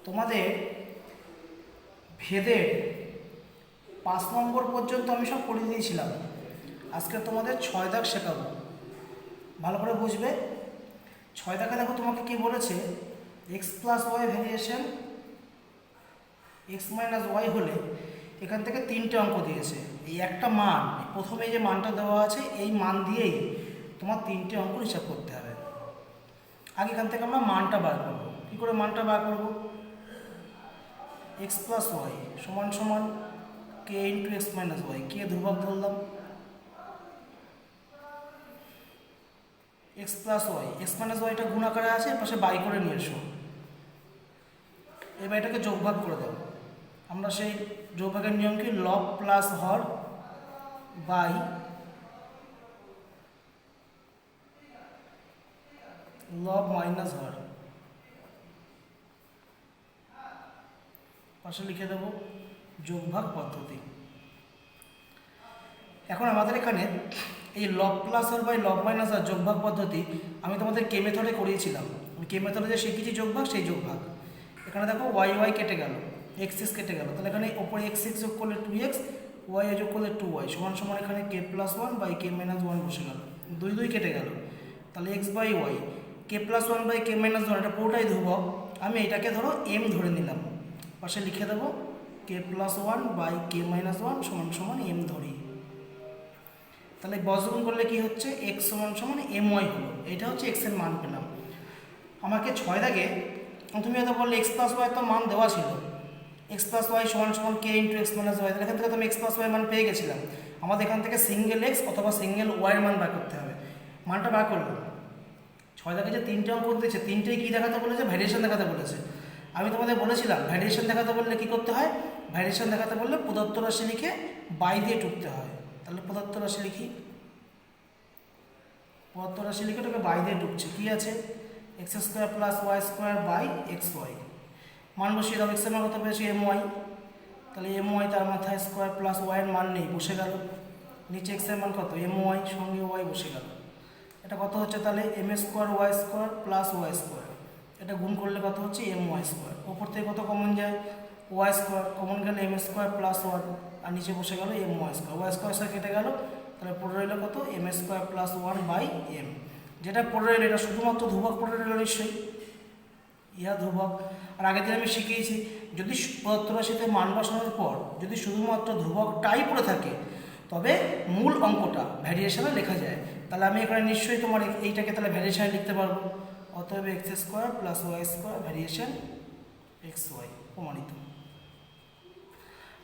তোমাদের ভেদের 5 নম্বর পর্যন্ত আমি সব পড়িয়ে দিয়েছিলাম। আজকে তোমাদের 6 দাগ শেখাবো, ভালো করে বুঝবে। 6 দাগে দেখো তোমাকে কি বলেছে, x plus Y variation x minus Y হলে এখান থেকে 3টে অঙ্ক দিয়েছে। এই একটা মান, প্রথমে যে মানটা দেওয়া আছে এই মান দিয়েই তোমার 3টে অঙ্ক হিসাব করতে হবে। আগে এখান থেকে আমরা মানটা বার করবো। কী করে মানটা বার করবো? এক্স প্লাস ওয়াই সমান সমান K into x minus Y, K ধ্রুবক ধরলাম, X plus Y, X minus ওয়াইটা গুণ আকারে আছে, পাশে বাই করে নিয়ে এসো। এবার এটাকে যোগভাগ করে দাও। আমরা সেই যোগভাগের নিয়ম কি, লব প্লাস হর বাই লব মাইনাস হর, পাশে লিখে দেবো যোগভাগ পদ্ধতি। এখন আমাদের এখানে এই লব প্লাস হর বাই লব মাইনাস হর যোগভাগ পদ্ধতি আমি তোমাদের কে মেথডে করিয়েছিলাম। কে মেথডে যে শিখেছি যোগভাগ, সেই যোগভাগ। এখানে দেখো ওয়াই ওয়াই কেটে গেল, এক্স এক্স কেটে গেল, তাহলে এখানে ওপরে এক্স এক্স যোগ করলে 2x, ওয়াই যোগ করলে 2y সমান সমান এখানে K plus one by K minus one বসে গেল, 2 2 কেটে গেল, তাহলে X by Y K plus one by K minus one, এটা পুরোটাই ধ্রুবক। আমি এটাকে ধরো এম ধরে নিলাম, পাশে লিখে দেবো K plus one by K minus one সমান সমান এম ধরি। তাহলে বজ্রগুণ করলে কি হচ্ছে, এক্স সমান সমান এম ওয়াই হলো। এটা হচ্ছে এক্সের মান পেলাম। আমাকে 6 দাগে তুমি হয়তো বললে এক্স প্লাস ওয়াই তো মান দেওয়া ছিল, এক্স প্লাস ওয়াই সমান সমান K into x minus Y, এখান থেকে তো আমি এক্স প্লাস ওয়াই মান পেয়ে গেছিলাম। আমাদের এখান থেকে সিঙ্গেল এক্স অথবা সিঙ্গেল ওয়াইয়ের মান বার করতে হবে। মানটা বার করলাম। 6 দাগে যে 3টে অঙ্ক দিয়েছে, 3টেই কী দেখাতে বলেছে, ভ্যারিয়েশন দেখাতে বলেছে। আমি তোমাদের বলেছিলাম ভ্যারিয়েশন দেখাতে বললে কী করতে হয়, ভ্যারিয়েশন দেখাতে বললে প্রদত্ত রাশি লিখে বাই দিয়ে টুকতে হয়। তাহলে প্রদত্ত রাশি লিখি, প্রদত্ত রাশি লিখে ওটাকে বাই দিয়ে টুকছে। কী আছে, x square plus Y square by x y. মান বসিয়ে দাও, এক্সের মান কত পেয়েছি এম ওয়াই, তাহলে এম ওয়াই তার মাথায় স্কোয়ার প্লাস ওয়াইয়ের মান নেই, বসে গেল। নিচে এক্সের মান কত এম ওয়াই, সঙ্গে ওয়াই বসে গেল। এটা কত হচ্ছে তাহলে m square y square plus Y square, এটা গুণ করলে কত হচ্ছে এম ওয়াই স্কোয়ার। ওপর থেকে কত কমন যায়, ওয়াই স্কোয়ার কমন গেলে এম স্কোয়ার প্লাস ওয়ান, আর নিচে বসে গেল m y square. Y square square কেটে গেল, তাহলে পড়ে রইল কত m square plus one by m. যেটা পড়ে রইল এটা শুধুমাত্র ধ্রুবক পড়ে রইল নিশ্চয়ই, ইহা ধ্রুবক। আর আগের দিন আমি শিখিয়েছি, যদি প্রদত্ত রাশিতে মান বসানোর পর যদি শুধুমাত্র ধ্রুবকটাই পড়ে থাকে তবে মূল অঙ্কটা ভ্যারিয়েশনে লেখা যায়। তাহলে আমি এখানে নিশ্চয়ই তোমার এইটাকে তাহলে ভ্যারিয়েশনে লিখতে পারবো। অতএব x square plus Y square variation x y প্রমাণিত।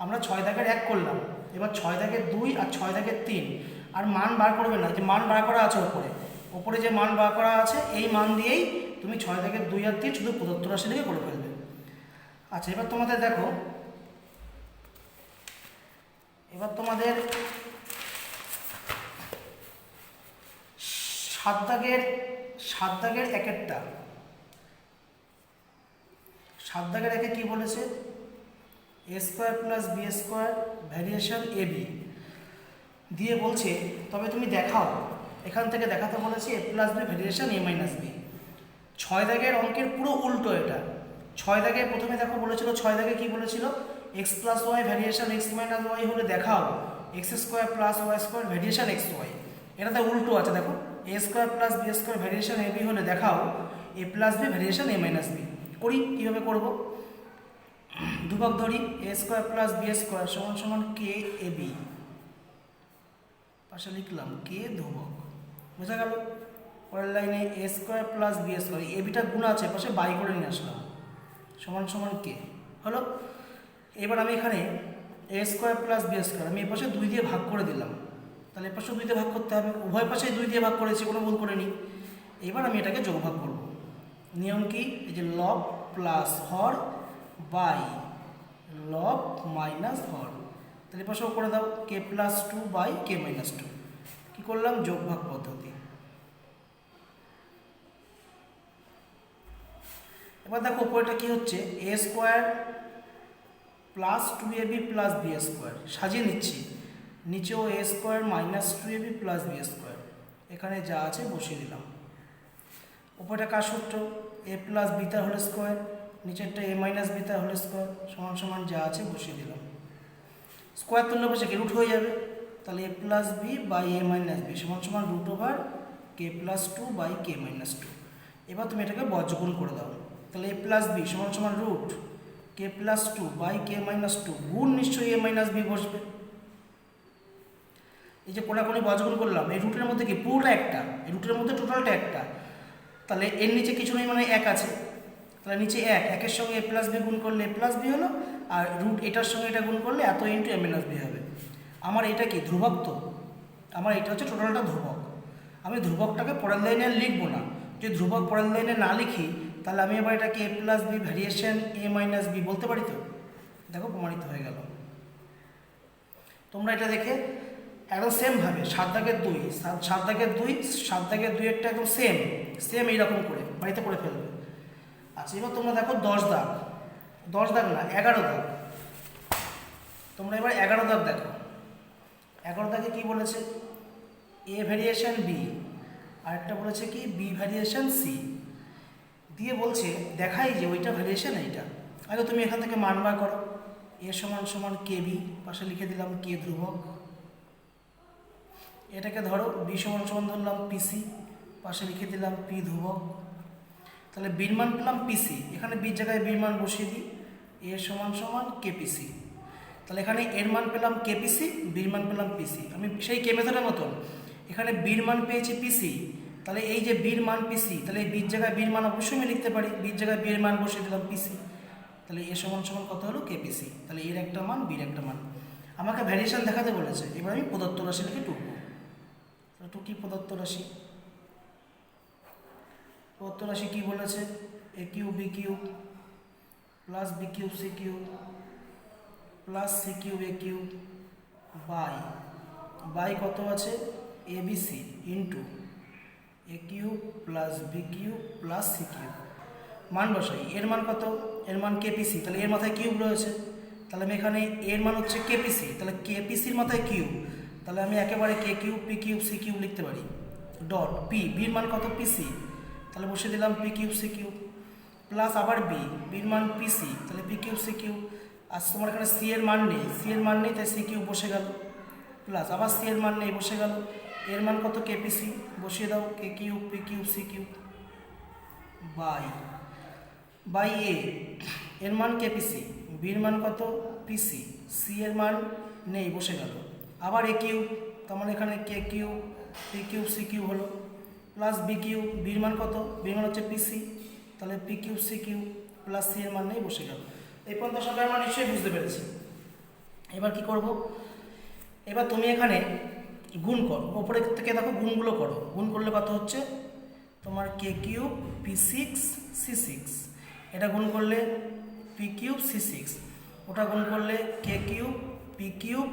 আমরা 6 দাগের 1 করলাম, এবার 6 দাগের 2 আর 6 দাগের 3। আর মান বার করবে না, যে মান বার করা আছে ওপরে যে মান বার করা আছে এই মান দিয়েই তুমি 6 দাগের 2 আর 3 শুধু প্রদত্ত রাশি লিখে করে ফেলবে। আচ্ছা, এবার তোমাদের দেখো, এবার তোমাদের 7 দাগের 1-এরটা, 7 দাগের 1-এ কি বলেছে, A square plus B square variation A B দিয়ে বলছে, তবে তুমি দেখাও। এখান থেকে দেখাতে বলেছে A plus B variation A minus B. 6 দাগের অঙ্কের পুরো উল্টো এটা। 6 দাগে প্রথমে দেখো বলেছিল, 6 দাগে কি বলেছিল, X plus Y variation x minus Y হলে দেখাও X square plus Y square variation x Y. এটাতে উল্টো আছে, দেখো A square plus B square variation A B হলে দেখাও A plus B variation A minus B. করি, কীভাবে করবো, ধ্রুবক ধরি, A square plus B square সমান সমান কে এ বি, পাশে লিখলাম কে ধ্রুবক, বোঝা গেল। পরের লাইনে এ স্কোয়ার প্লাস বি স্কোয়ার, এ বিটা গুণ আছে পাশে বাই করে নিয়ে আসলাম, সমান সমান কে হলো। এবার আমি এখানে এ স্কোয়ার প্লাস বি স্কোয়ার আমি এ পাশে 2 দিয়ে ভাগ করে দিলাম, তাহলে এ পাশে 2 দিয়ে ভাগ করতে হবে, উভয় পাশে 2 দিয়ে ভাগ করেছি, কোনো ভুল করিনি। এবার আমি এটাকে যোগভাগ করব। নিয়ম কি, এই যে লব প্লাস হর বাই লব মাইনাস হর, তাহলে পাশেও করে দাও K plus 2 by K minus 2। কী করলাম, যোগভাগ পদ্ধতি। এবার দেখো উপরেটা কি হচ্ছে, A square plus 2ab plus B square, সাজিয়ে নিচ্ছি। নিচেও A square minus 2ab plus B square, এখানে যা আছে বসিয়ে দিলাম। উপরেটা কার সূত্র, এ প্লাস বি তার হোল স্কোয়ার নিচেরটা a মাইনাস বি তার হোল স্কোয়ার সমান সমান যা আছে বসিয়ে দিলাম। স্কোয়ার তুললে বসে কি রুট হয়ে যাবে, তাহলে a plus B by a minus B সমান সমান root over K plus two by K minus two. এবার তুমি এটাকে বজ্রগুণ করে দাও, তাহলে a প্লাস বি সমান সমান root K plus two by K minus two গুণ নিশ্চয়ই a মাইনাস বি বসবে। এই যে কোনাকুনি বজ্রগুণ করলাম, এই রুটের মধ্যে কি পুরোটা একটা, এই রুটের মধ্যে টোটালটা একটা, তাহলে এর নিচে কিছু নেই মানে এক আছে, তাহলে নিচে একের সঙ্গে a প্লাস বি গুণ করলে a প্লাস বি হলো, আর রুট এটার সঙ্গে এটা গুণ করলে এত ইন্টু a মাইনাস বি হবে। আমার এটা কি ধ্রুবক, তো আমার এটা হচ্ছে টোটালটা ধ্রুবক। আমি ধ্রুবকটাকে পরের লাইনে আর লিখবো না, যদি ধ্রুবক পরের লাইনে না লিখি তাহলে আমি এবার এটাকে a plus B variation a minus B বলতে পারি। তো দেখো প্রমাণিত হয়ে গেল। তোমরা এটা দেখে একদম সেমভাবে 7 দাগের 2 7 দাগের 2 একদম সেম এইরকম করে বাড়িতে করে ফেলবে। আচ্ছা এবার তোমরা দেখো 10 দাগ না 11 দাগ, তোমরা এবার 11 দাগ দেখো। 11 দাগে কি বলেছে, এ ভ্যারিয়েশন বি, আরেকটা বলেছে কি বি ভ্যারিয়েশন সি, দিয়ে বলছে দেখাই যে ওইটা ভ্যারিয়েশন এইটা। আগে তুমি এখান থেকে মান বার করো, এ সমান সমান কে বি, পাশে লিখে দিলাম কে ধ্রুবক। এটাকে ধরো বি সমান সমান ধরলাম পিসি, পাশে লিখে দিলাম পি ধ্রুবক। তাহলে বির মান পেলাম পিসি, এখানে বির জায়গায় বির মান বসিয়ে দিই, এ সমান সমান কেপিসি। তাহলে এখানে এর মান পেলাম কেপিসি, বির মান পেলাম পিসি। আমি সেই কে মেথডের মতন এখানে বির মান পেয়েছি পিসি, তাহলে এই যে বির মান পিসি, তাহলে এই বির জায়গায় বির মান অবশ্যই আমি লিখতে পারি, বির জায়গায় বির মান বসিয়ে দিলাম পিসি, তাহলে এ সমান সমান কত হলো কেপিসি। তাহলে এর একটা মান বির একটা মান। আমাকে ভ্যারিয়েশন দেখাতে বলেছে, এবার আমি প্রদত্ত রাশি লিখে টুকবো। টুকি প্রদত্ত রাশি, প্রদত্ত রাশি কি বলেছে, A cube B cube plus B cube C cube plus C cube A cube by কত আছে A B C into A cube plus B cube plus C cube. মান বসাই, এর মান কত, এর মান কেপিসি, তাহলে এর মাথায় কিউব রয়েছে, তাহলে আমি এখানে এর মান হচ্ছে কেপিসি, তাহলে কেপিসির মাথায় কিউব, তাহলে আমি একেবারে K cube P cube C cube লিখতে পারি। ডট পি, বির মান কত পিসি, তাহলে বসে দিলাম P cube C cube, plus আবার বির মান পিসি, তাহলে পি কিউব সি কিউব। আর তোমার এখানে সি এর মান নেই, তাই সি কিউব বসে গেল, প্লাস আবার সি এর মান নেই বসে গেল, এর মান কত কেপিসি বসিয়ে দাও, K cube P cube C cube by A, এর মান কেপিসি, বির মান কত পিসি, সি এর মান নেই বসে গেল, আবার এ কিউব, তার মানে এখানে K cube P cube C cube হলো, প্লাস বি কিউব, বির মান কত, বির মান হচ্ছে পিসি, তাহলে P cube C cube plus C এর মান নেই বসে গেল। এই পর্যন্ত সবাই আমরা নিশ্চয়ই বুঝতে পেরেছি। এবার কি করব, এবার তুমি এখানে গুণ করো, ওপরের থেকে দেখো গুণগুলো করো, গুণ করলে কত হচ্ছে তোমার K cube P six C six, এটা গুণ করলে পি কিউব সি সিক্স, ওটা গুণ করলে K cube P cube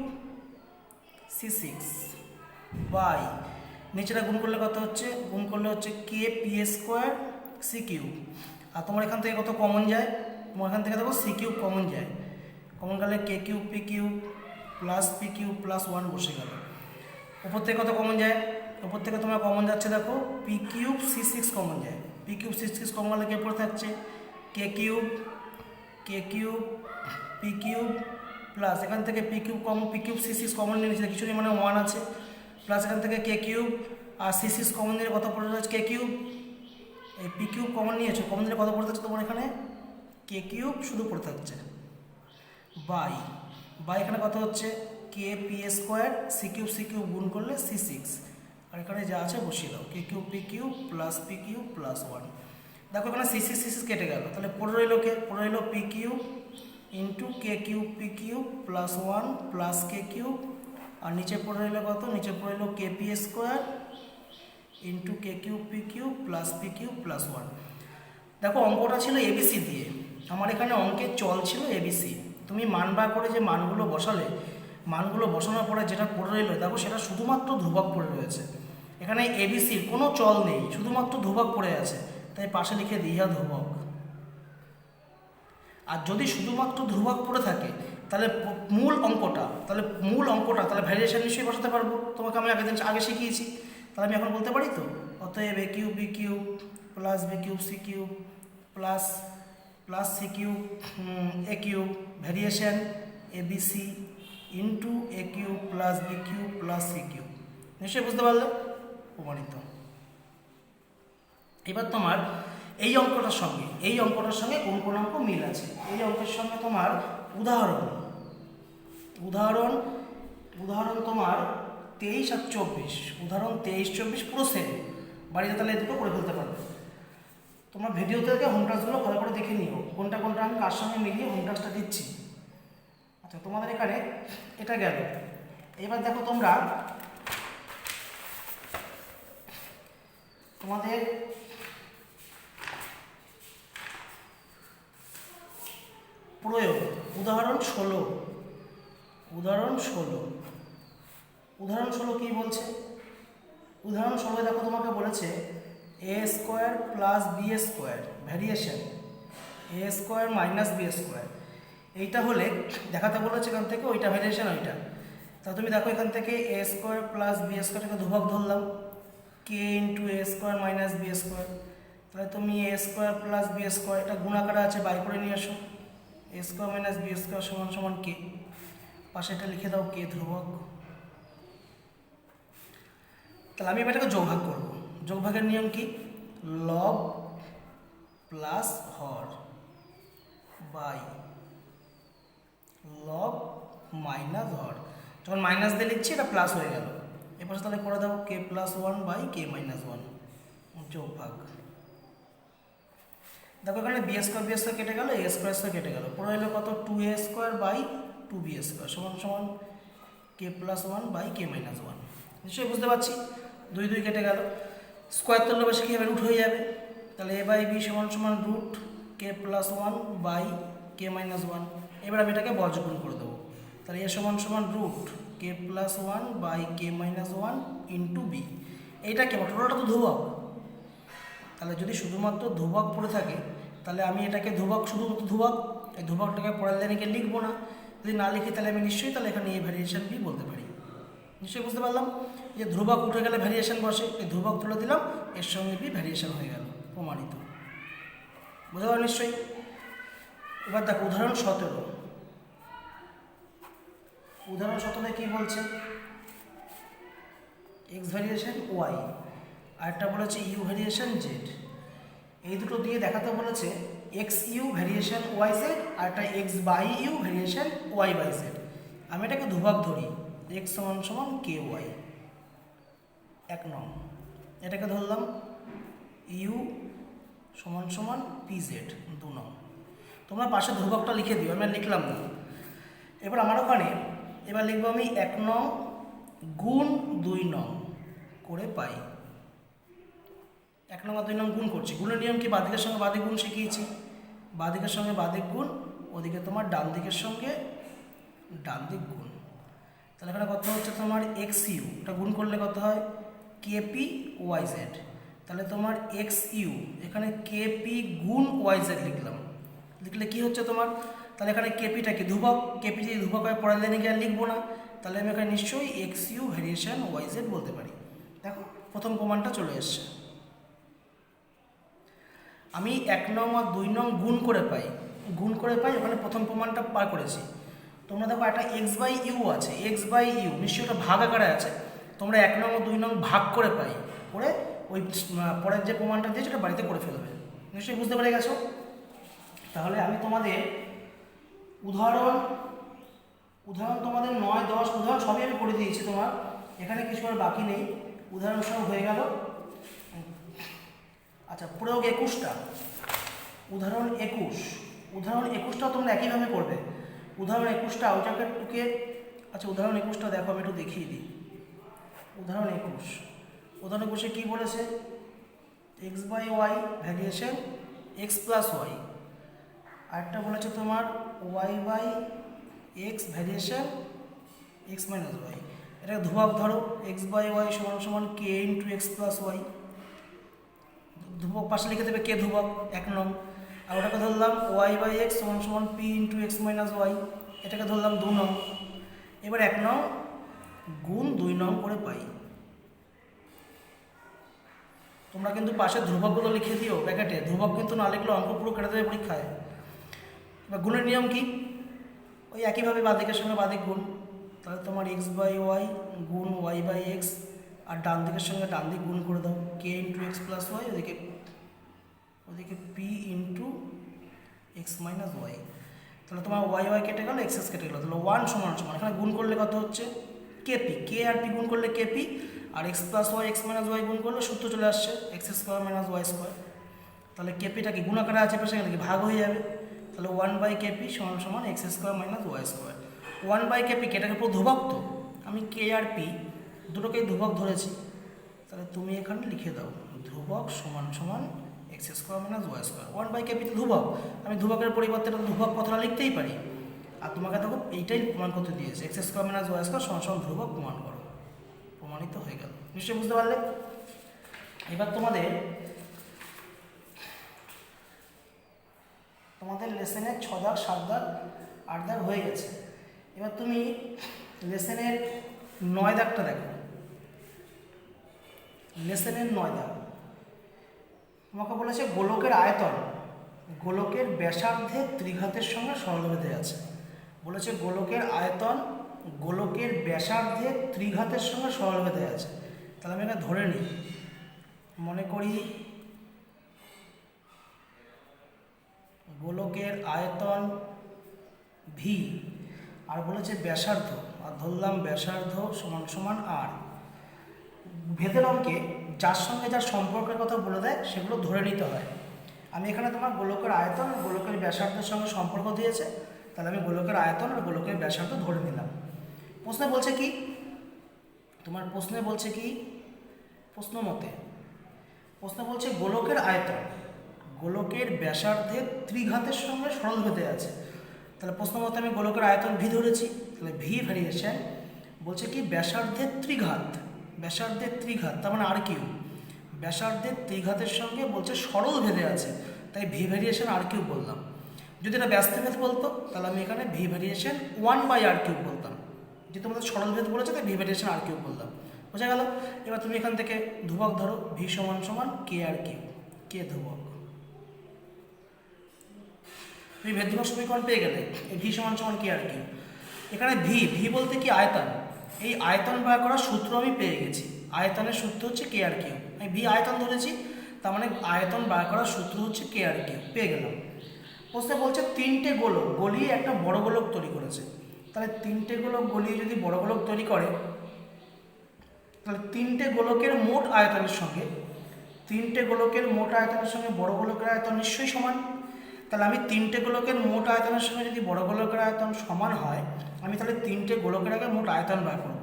C six by নিচেটা গুণ করলে কত হচ্ছে, গুণ করলে হচ্ছে K P square C cube. আর তোমার এখান থেকে কত কমন যায়, তোমার এখান থেকে দেখো সি কিউব কমন যায়, কমন গেলে K cube P cube plus P cube plus 1 বসে গেল। ওপর থেকে কত কমন যায়, ওপর থেকে তোমার কমন যাচ্ছে দেখো P cube C six common যায়, P cube C six common গেলে কে পড়ে থাকছে K cube P cube plus এখান থেকে P cube C six common নিয়ে নিচ্ছে কিছু নেই মানে 1 আছে, প্লাস এখান থেকে কে কিউব আর সি সিক্স কমন নিয়ে কত পড়ে রয়েছে কে কিউব, এই পি কিউব কমন নিয়েছো, কমন নিয়ে কত পড়ে থাকছে তোমার এখানে কে কিউব শুধু পড়ে থাকছে বাই এখানে কত হচ্ছে K P square C cube গুণ করলে সি সিক্স, আর এখানে যা আছে বসিয়ে দাও K cube P cube plus P cube plus 1। দেখো এখানে সি সিক্স কেটে গেল, তাহলে পড়ে রইল P cube into K cube P cube plus 1 plus K cube, আর নিচে পড়ে রইল কত, নিচে পড়ে রইল K P square into K cube P cube plus P cube plus 1। দেখো অঙ্কটা ছিল এবিসি দিয়ে, আমার এখানে অঙ্কের চল ছিল এবিসি। তুমি মান বার করে যে মানগুলো বসালে, মানগুলো বসানোর পরে যেটা পড়ে রইল দেখো সেটা শুধুমাত্র ধ্রুবক পড়ে রয়েছে, এখানে এবিসির কোনো চল নেই, শুধুমাত্র ধ্রুবক পড়ে আছে, তাই পাশে লিখে দিই ধ্রুবক। আর যদি শুধুমাত্র ধ্রুবক পড়ে থাকে তাহলে মূল অঙ্কটা তাহলে ভ্যারিয়েশন নিশ্চয়ই বসাতে পারবো, তোমাকে আমি আগে শিখিয়েছি, তাহলে আমি এখন বলতে পারি তো, অতএব A cube B cube plus B cube C cube plus plus C cube A cube variation A B C into A cube plus B cube plus C cube. নিশ্চয়ই বুঝতে পারলে? প্রমাণিত। এবার তোমার এই অঙ্কটার সঙ্গে কোন কোন অঙ্ক মিল আছে? এই অঙ্কের সঙ্গে তোমার উদাহরণ তোমার 23 আর 24, উদাহরণ 23-24 পুরো সেম। বাড়িতে তাহলে এই দুটো করে ফেলতে পারবে। তোমরা ভিডিও থেকে হোম টাস্কগুলো ভালো করে দেখে নিও, কোনটা কোনটা আমি কার সঙ্গে মিলিয়ে হোম টাস্কটা দিচ্ছি। আচ্ছা, তোমাদের এখানে এটা গেল। এবার দেখো তোমরা তোমাদের প্রয়োগ উদাহরণ 16 কি বলছে? উদাহরণ 16 দেখো তোমাকে বলেছে A square plus B square variation A square minus B square. এইটা হলে দেখাতে বলেছে এখান থেকে ওইটা ভ্যারিয়েশন ওইটা। তা তুমি দেখো এখান থেকে এ স্কোয়ার প্লাস বি স্কোয়ারটাকে ধ্রুবক ধরলাম কে ইন্টু এ স্কোয়ার মাইনাস বি স্কোয়ার। তাহলে তুমি এ স্কোয়ার প্লাস বি স্কোয়ার, এটা গুণাকারে আছে, বাই করে নিয়ে আসো। এ স্কোয়ার মাইনাস বি স্কোয়ার সমান সমান কে, পাশে এটা লিখে দাও কে ধ্রুবক। তাহলে আমি এটাকে যোগভাগ করব। যোগভাগের নিয়ম কি? লব প্লাস হর বাই লব মাইনাস হর। যখন মাইনাস দিয়ে লিখছি এটা প্লাস হয়ে গেল। এরপর তাহলে করে দেবো K plus 1 by K minus 1 যোগভাগ। দেখো এখানে বি স্কোয়ার কেটে গেল, এ স্কোয়ার কেটে গেল, পরে হলো কত 2a square by 2b square সমান সমান কে প্লাস 1 বাই কে মাইনাস 1। নিশ্চয়ই বুঝতে পারছি। 2 কেটে গেল, স্কোয়ার তুললে বেশি কী হবে? রুট হয়ে যাবে। তাহলে এ বাই বি সমান সমান root K plus 1 by K minus 1। এবার আমি এটাকে বর্গমূল করে দেবো। তাহলে এ সমান সমান root K plus 1 by K minus 1 into B. এইটা কেমন? টোটালটা তো ধ্রুবক। তাহলে যদি শুধুমাত্র ধ্রুবক পড়ে থাকে তাহলে আমি এটাকে শুধুমাত্র ধ্রুবক, এই ধ্রুবকটাকে পরের লাইনে লিখবো না। যদি না লিখি তাহলে আমি নিশ্চয়ই তাহলে এখানে এই ভ্যারিয়েশন বি বলতে পারি। নিশ্চয়ই বুঝতে পারলাম যে ধ্রুবক উঠে গেলে ভ্যারিয়েশন বসে, এই ধ্রুবক তুলে দিলাম, এর সঙ্গে বি ভ্যারিয়েশন হয়ে গেল, প্রমাণিত। বুঝতে পারো নিশ্চয়ই। এবার দেখো উদাহরণ 17। উদাহরণ 17 কি বলছে? এক্স ভ্যারিয়েশন ওয়াই, আরেকটা বলেছে ইউ ভ্যারিয়েশন জেড। এই দুটো দিয়ে দেখাতে বলেছে X you variation Y Z, আর একটা X by U variation Y by Z. আমি এটাকে ধ্রুবক ধরি, এক্স সমান সমান কে ওয়াই 1 নং। এটাকে ধরলাম ইউ সমান সমান পি জেড 2 নং। তোমরা পাশে ধ্রুবকটা লিখে দিও, আমি আর লিখলাম না। এবার আমার ওখানে এবার লিখবো আমি 1 নং গুণ 2 নং করে পাই। 1 নং আর 2 নং গুণ করছি। গুণের নিয়ম কি? বাদিকের সঙ্গে বাদিক গুণ শিখিয়েছি। বাদিকের সঙ্গে বাদিক গুণ, ওদিকে তোমার ডান দিকের সঙ্গে ডান দিক গুণ। তাহলে এখানে কত হচ্ছে তোমার এক্স ইউ, এটা গুণ করলে কত হয় কেপি ওয়াই জেড। তাহলে তোমার এক্স ইউ এখানে কেপি গুণ ওয়াই জেড লিখলে কি হচ্ছে তোমার? তাহলে এখানে কেপিটা কি ধ্রুবক, কেপি যদি ধ্রুবক হয় পরের লাইনে গিয়ে লিখবো না। তাহলে আমি এখানে নিশ্চয়ই x you variation Y z বলতে পারি। দেখো প্রথম প্রমাণটা চলে এসছে। আমি 1 নং আর 2 নং গুণ করে পাই, ওখানে প্রথম প্রমাণটা পার করেছি। তোমরা দেখো একটা এক্স বাই ইউ আছে, এক্স বাই ইউ নিশ্চয়ই ওটা ভাগ আকারে আছে। তোমরা 1 নং ও 2 নং ভাগ করে পাই, করে ওই পরের যে প্রমাণটা দিয়েছে ওটা বাড়িতে করে ফেলবে। নিশ্চয়ই বুঝতে পেরে গেছো। তাহলে আমি তোমাদের উদাহরণ তোমাদের 9, 10 উদাহরণ সবই আমি করে দিয়েছি তোমার, এখানে কিছু আর বাকি নেই, উদাহরণ সব হয়ে গেল। আচ্ছা, প্রয়োগ 21টা। উদাহরণ 21টাও তোমরা একইভাবে করবে। উদাহরণ 21টা ওইটাকে টুকে, আচ্ছা উদাহরণ 21টা দেখো, আমি একটু দেখিয়ে দিই। উদাহরণ 21 কী বলেছে? X by y variation x plus y, আরেকটা বলেছে তোমার y by x variation x minus y. এটা ধ্রুবক ধরো, এক্স বাই ওয়াই সমান সমান K into x plus y. ধ্রুবক পাশে লিখে দেবে কে ধ্রুবক 1 নং। আর ওটাকে ধরলাম ওয়াই বাই এক্স সমান সমান P into x minus y, এটাকে ধরলাম 2 নং। এবার 1 নং গুণ 2 নং করে পাই। তোমরা কিন্তু পাশে ধ্রুবকগুলো লিখে দিও ব্র্যাকেটে, ধ্রুবক কিন্তু না লিখলে অঙ্ক পুরো কেটে দেবে পরীক্ষায়। এবার গুণের নিয়ম কি? ওই একইভাবে বাঁদিকের সঙ্গে বাঁদিক গুণ, তাহলে তোমার এক্স বাই ওয়াই গুণ ওয়াই বাই এক্স, আর ডান দিকের সঙ্গে ডান দিক গুণ করে দাও, K into x plus y, ওদিকে P into x minus y. তাহলে তোমার ওয়াই ওয়াই কেটে গেলো, এক্স এক্স কেটে গেলো, তাহলে ওয়ান সমান সমান এখানে গুণ করলে কত হচ্ছে কেপি, কে আর পি গুণ করলে কেপি, আর X plus Y X minus Y গুণ করলে সূত্র চলে আসছে X square minus Y square. তাহলে কেপিটা কি গুণ আকারে আছে, পাশে গেলে কি ভাগ হয়ে যাবে, তাহলে ওয়ান বাই কেপি সমান সমান x square minus Y square. One by KP কেটাকে পুরো ধ্রুবক, তো আমি কে আর পি দুটোকেই ধ্রুবক ধরেছি, তাহলে তুমি এখানে লিখে দাও ধ্রুবক সমান সমান x square minus Y square. One by KP তো ধ্রুবক, আমি ধ্রুবকের পরিবর্তে ধ্রুবক কথাটা লিখতেই পারি। আর তোমাকে দেখো এইটাই প্রমাণ করতে দিয়েছে, x square minus Y square সমান সমান ধ্রুবক, প্রমাণ করো। প্রমাণিত হয়ে গেল, নিশ্চয়ই বুঝতে পারলে। এবার তোমাদের লেসেনের 6 দাগ 7 দাগ 8 দাগ হয়ে গেছে। এবার তুমি লেসেনের 9 দাগটা দেখো। লেসেনের 9 দাগ তোমাকে বলেছে গোলকের আয়তন গোলকের ব্যাসার্ধের ত্রিঘাতের সঙ্গে সরলরেখে আছে। বলেছে গোলকের আয়তন গোলকের ব্যাসার্ধের ত্রিঘাতের সঙ্গে সরলরেখে আছে। তাহলে আমি এটা ধরে নিই, মনে করি গোলকের আয়তন ভি, আর বলেছে ব্যাসার্ধ, আর ধরলাম ব্যাসার্ধ সমান সমান আর। ভেদের অঙ্কে যার সঙ্গে যার সম্পর্কের কথা বলে দেয় সেগুলো ধরে নিতে হয়। আমি এখানে তোমার গোলকের আয়তন আর গোলকের ব্যাসার্ধের সঙ্গে সম্পর্ক দিয়েছে, তাহলে আমি গোলকের আয়তন আর গোলকের ব্যাসার্ধ ধরে নিলাম। প্রশ্নে বলছে কি, তোমার প্রশ্নে বলছে কি, প্রশ্ন বলছে গোলকের আয়তন গোলকের ব্যাসার্ধের ত্রিঘাতের সঙ্গে সরলরেখে আছে। তাহলে প্রশ্ন মতে আমি গোলকের আয়তন ভি ধরেছি, তাহলে ভি ভ্যারিয়েশন বলছে কি ব্যাসার্ধের ত্রিঘাত, তার মানে আর কিউ, ব্যাসার্ধের ত্রিঘাতের সঙ্গে বলছে সরল ভেদে আছে, তাই ভি ভ্যারিয়েশন আর কিউ বললাম। যদি এটা ব্যস্তভেদ বলতো তাহলে আমি এখানে V variation 1 by R Q বলতাম, যেহেতু আমাদের সরল ভেদ বলেছে তাই ভি ভ্যারিয়েশন আর কিউ বললাম। বোঝা গেল? এবার তুমি এখান থেকে ধ্রুবক ধরো, ভি সমান সমান কে আর কিউ, কে ধ্রুবক, তুমি ভেদ ধ্রুবক সমীকরণ পেয়ে গেলে। এই ভি সমান সমান কে আর কিউ। এখানে ভি বলতে কি আয়তন, এই আয়তন বার করার সূত্র আমি পেয়ে গেছি। আয়তনের সূত্র হচ্ছে কে আর কিউ, আমি ভি আয়তন ধরেছি, তার মানে আয়তন বার করার সূত্র হচ্ছে কে আর কিউ, পেয়ে গেলাম। প্রশ্নে বলছে 3টে গোলক গলিয়ে একটা বড় গোলক তৈরি করেছে। তাহলে 3টে গোলক গলিয়ে যদি বড় গোলক তৈরি করে, তাহলে 3টে গোলকের মোট আয়তনের সঙ্গে বড় গোলকের আয়তন নিশ্চয়ই সমান। তাহলে আমি 3টে গোলকের মোট আয়তনের সঙ্গে যদি বড় গোলকের আয়তন সমান হয়, আমি তাহলে 3টে গোলকের আগে মোট আয়তন বার করব।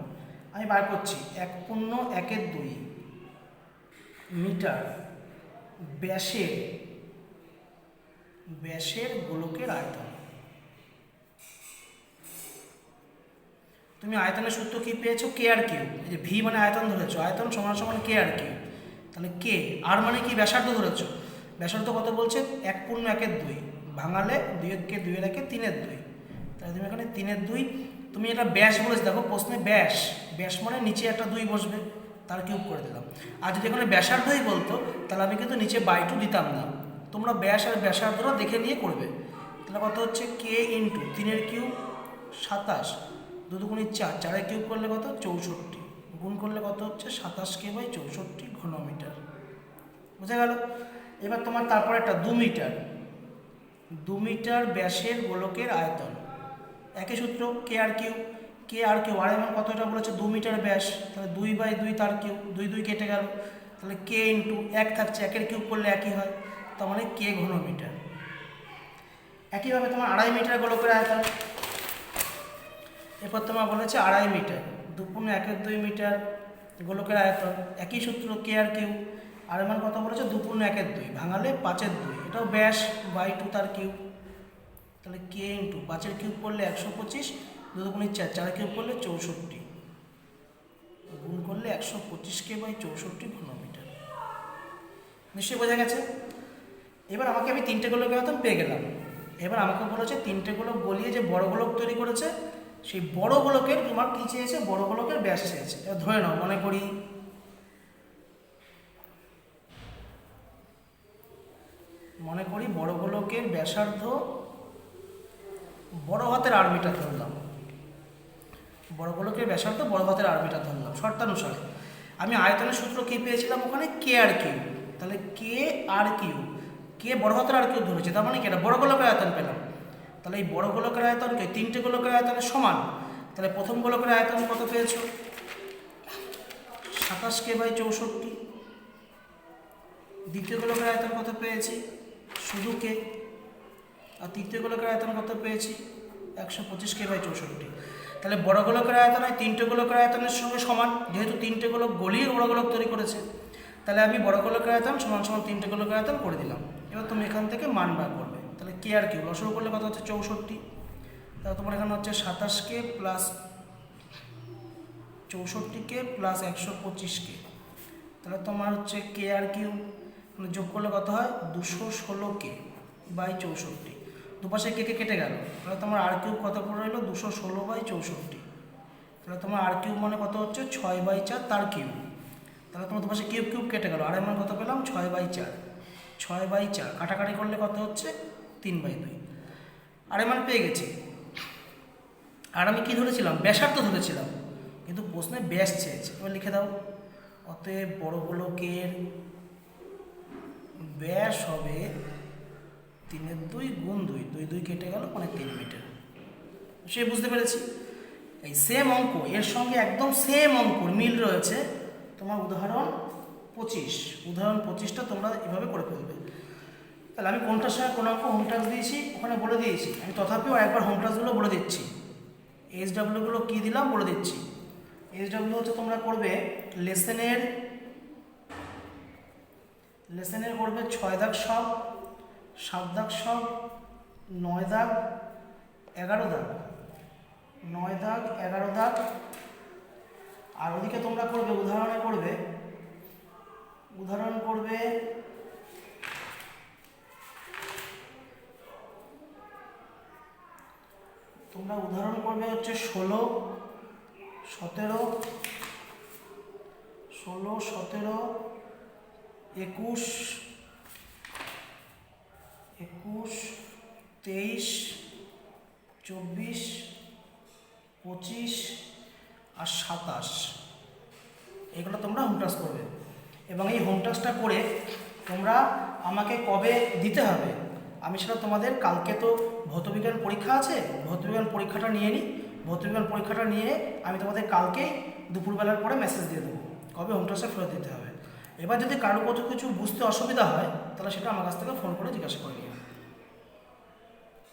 আমি বার করছি 1.1/2 মিটার ব্যাসের গোলকের আয়তন। তুমি আয়তনের সূত্র কি পেয়েছো, কে আর কিউ। এই যে ভি মানে আয়তন ধরেছো, আয়তন সমান সমান কে আর কিউ। তাহলে কে আর মানে কি ব্যাসার্ধ ধরেছো, ব্যাসার্ধ কত বলছে 1.1/2, ভাঙালে 2-কে 2-এর 3/2, তাহলে তুমি এখানে 3/2। তুমি এটা ব্যাস বলেছো, দেখো প্রশ্নে ব্যাস মানে নিচে একটা 2 বসবে, তার কিউব করে দিলাম। আর যদি এখানে ব্যাসার্ধই বলতো তাহলে আমি কিন্তু নিচে বাই 2 দিতাম না। তোমরা ব্যাস আর ব্যাসার্ধটা দেখে নিয়ে করবে। তাহলে কত হচ্ছে কে ইন্টু 3-এর কিউব 27, 2 দুগুণে 4, 4-এর কিউব করলে কত 64, গুণ করলে কত হচ্ছে 27K/64 ঘনমিটার। বুঝা গেল? এবার তোমার তারপরে একটা 2 মিটার ব্যাসের গোলকের আয়তন, একই সূত্র কে আর কিউ, আর এমন কতটা বলেছে 2 মিটার ব্যাস, তাহলে 2/2 তার কিউব, 2 কেটে গেল, তাহলে কে ইন্টু 1 থাকছে, 1-এর কিউব করলে একই হয়, তার মানে কে ঘনমিটার। একইভাবে তোমার 2.5 মিটার গোলকের আয়তন, এরপর তোমার বলেছে 2.5 মিটার, 2.1/2 মিটার গোলকের আয়তন, একই সূত্র কে আর কিউ, আর এমন কত বলেছে 2.1/2, ভাঙালে 5/2, এটাও ব্যাস বাই 2 তার কিউব, তাহলে কে ইন্টু 5-এর কিউব করলে 125, 2 দুগুণে 4, 4-এর কিউব করলে 64, গুণ করলে 125K/64 ঘনমিটার। নিশ্চয়ই বোঝা গেছে? এবার আমাকে আমি 3টে গোলকের আয়তন পেয়ে গেলাম। এবার আমাকে বলেছে 3টে গোলক গলিয়ে যে বড় গোলক তৈরি করেছে, সেই বড় গোলকের তোমার কী চেয়েছে, বড় গোলকের ব্যাস চেয়েছে। এবার ধরে নাও, মনে করি বড় গোলকের ব্যাসার্ধ বড় হাতের আর মিটার ধরলাম, বড় গোলকের ব্যাসার্ধ বড় হাতের আর মিটার ধরলাম শর্তানুসারে। আমি আয়তনের সূত্র কী পেয়েছিলাম ওখানে, কে আর কিউ। তাহলে কে আর কিউ, কে বড় হাতের আর কিউ ধরেছে, তার মানে কি এটা বড় গোলকের আয়তন পেলাম। তাহলে এই বড় গোলকের আয়তনকে তিনটে গোলকের আয়তনের সমান। তাহলে প্রথম গোলকের আয়তন কত পেয়েছো, 27K/64। দ্বিতীয় গোলকের আয়তন কত পেয়েছি, শুধু কে। আর তৃতীয় গোলকের আয়তন কত পেয়েছি, 125K/64। তাহলে বড় গোলকের আয়তন হয় তিনটে গোলকের আয়তনের সঙ্গে সমান, যেহেতু তিনটে গোলক গলিয়ে বড় গোলক তৈরি করেছে। তাহলে আমি বড় গোলকের আয়তন সমান সমান তিনটে গোলকের আয়তন করে দিলাম। এবার তুমি এখান থেকে মান বার করবে। তাহলে কে আর কিউ লসগু করলে কত হচ্ছে, 64। তাহলে তোমার এখানে হচ্ছে 27K plus 64K plus 125K। তাহলে তোমার হচ্ছে কে আর কিউ যোগ করলে কত হয়, 216K/64। দুপাশে কে কে কেটে গেল, তাহলে তোমার আর কিউব কত পড়ে রইলো, 216/64। তাহলে তোমার আর কিউব মানে কত হচ্ছে, 6/4 তার কিউব। তাহলে তোমার দুপাশে কিউব কিউব কেটে গেল, আর মান কত পেলাম, 6/4। 6/4 কাটাকাটি করলে কত হচ্ছে, 3/2। আর মান পেয়ে গেছি। আর আমি কি ধরেছিলাম, ব্যাসার্ধ ধরেছিলাম, কিন্তু প্রশ্নে ব্যাস চেয়েছে। এবার লিখে দাও, অতএব বড় গোলকের ব্যাস হবে 3/2 গুণ 2, 2 2 কেটে গেল মানে 3 মিটার। সে বুঝতে পেরেছি। এই সেম অঙ্ক এর সঙ্গে একদম সেম অঙ্কর মিল রয়েছে তোমার উদাহরণ 25। উদাহরণ 25টা তোমরা এভাবে করে ফেলবে। তাহলে আমি কোনটার সঙ্গে কোন অঙ্ক হোম টাস্ক দিয়েছি ওখানে বলে দিয়েছি, আমি তথাপিও একবার হোম টাস্কগুলো বলে দিচ্ছি। SW কী দিলাম বলে দিচ্ছি। SW হচ্ছে তোমরা করবে লেসেনের করবে 6 দাগ সব, 7 দাগ সব, 9 দাগ, 11 দাগ, 9 দাগ 11 দাগ। আর ওদিকে তোমরা করবে উদাহরণ করবে তোমরা উদাহরণ করবে হচ্ছে 16, 17, 21, 23, 24, 25 আর 27। এগুলো তোমরা হোম টাস্ক করবে এবং এই হোম টাস্কটা করে তোমরা আমাকে কবে দিতে হবে, আমি সেটা তোমাদের কালকে তো ভৌতবিজ্ঞান পরীক্ষা আছে, ভৌতবিজ্ঞান পরীক্ষাটা নিয়ে নিই। ভৌতবিজ্ঞান পরীক্ষাটা নিয়ে আমি তোমাদের কালকেই দুপুরবেলার পরে মেসেজ দিয়ে দেবো কবে হোম টাস্কটা ফেরত দিতে হবে। এবার যদি কারো কিছু বুঝতে অসুবিধা হয় তাহলে সেটা আমার কাছ থেকে ফোন করে জিজ্ঞাসা করে নিও।